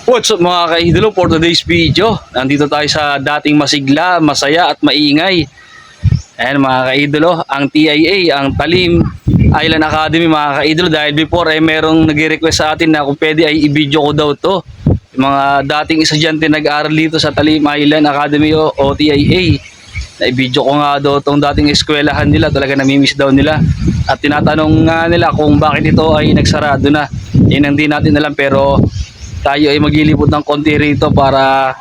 What's up mga ka-idolo, for today's video nandito tayo sa dating masigla, masaya at maingay. Ayan mga ka-idolo, ang TIA, ang Talim Island Academy mga ka-idolo. Dahil before ay merong nag-request sa atin na kung pwede ay i-video ko daw to, yung mga dating estudyante nag-aaral dito sa Talim Island Academy o TIA, na i-video ko nga daw tong dating eskwelahan nila. Talaga namimiss daw nila at tinatanong nga nila kung bakit ito ay nagsarado na. Yun ang di natin alam, pero tayo ay maglilibot ng konti rito para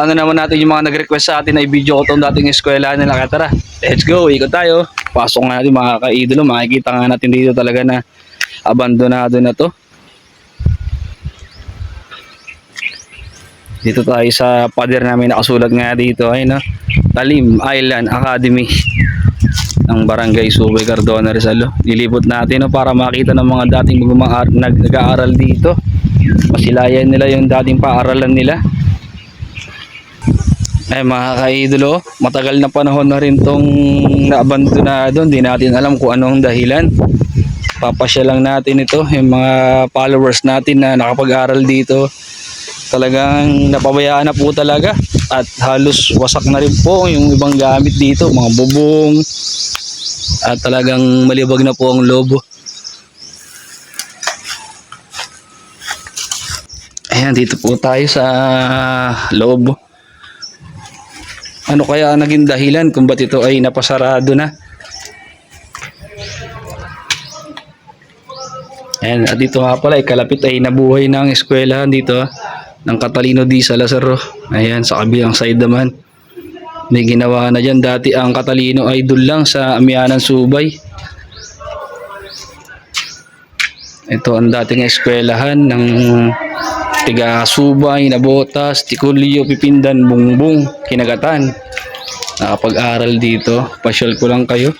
ano naman natin yung mga nag-request sa atin na i-video ko itong dating eskwela nila. Kaya tara, let's go, ikot tayo. Pasok nga natin mga ka-idolo, makikita nga natin dito talaga na abandonado na to. Dito tayo sa pader namin, nakasulat nga dito ay no, Talim Island Academy ng Barangay Subay, Cardona, Rizal. Nilibot natin no, para makita ng mga dating nag-aaral dito. Masilayan nila yung dating paaralan nila. Ay mga ka-idolo, matagal na panahon na rin tong naabandonado. Hindi natin alam kung anong dahilan. Papasya lang natin ito, yung mga followers natin na nakapag-aral dito. Talagang napabayaan na po talaga at halos wasak na rin po yung ibang gamit dito, mga bubong, at talagang malibag na po ang lobo. Ayan, dito po tayo sa loob. Ano kaya ang naging dahilan kung ba't ito ay napasarado na? Ayan, at dito nga pala, kalapit ay nabuhay na ang eskwelahan dito ng Catalino D. Salazar. Ayan, sa kabilang side naman may ginawa na dyan. Dati ang Catalino ay doon lang sa Amianan, Subay. Ito ang dating eskwelahan ng tiga Subay, Nabotas, Tikulio, Pipindan, Bungbong, Kinagatan. Nakapag-aral dito, pasyal ko lang kayo.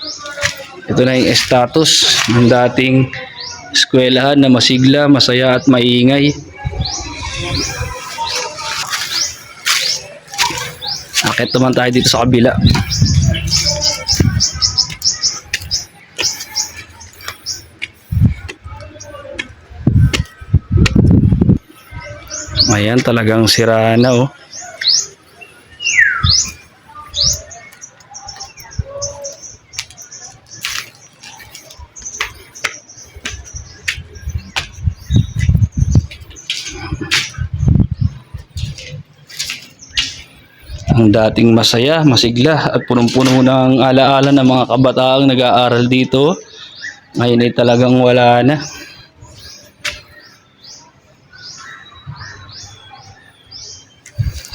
Ito na yung status ng dating eskwelahan na masigla, masaya at maingay. Akit naman tayo dito sa kabila. Ayan, talagang sira na oh. Ang dating masaya, masigla at punong-puno ng alaala ng mga kabataang nag-aaral dito, ngayon ay talagang wala na.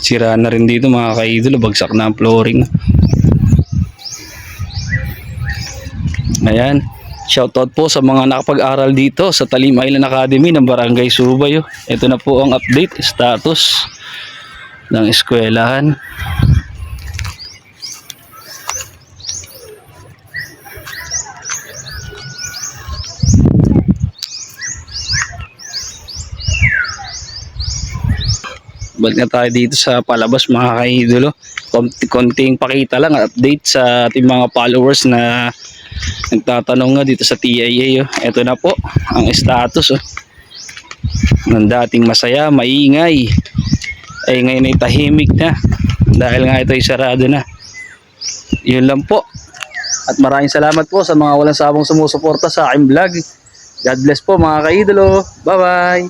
Sira na rin dito mga ka-idolo, bagsak na ang flooring. Ayan, shoutout po sa mga nakapag-aral dito sa Talim Island Academy ng Barangay Subay. Ito na po ang update, status ng eskwelahan. Balik na tayo dito sa palabas mga ka-idolo. Konting pakita lang, update sa ating mga followers na nagtatanong nga dito sa TIA. Ito na po ang status ng dating masaya, maingay ay ngayon ay tahimik na dahil nga ito ay sarado na. Yun lang po, at maraming salamat po sa mga walang sabong sumusuporta sa aking vlog. God bless po mga ka-idolo. Bye bye.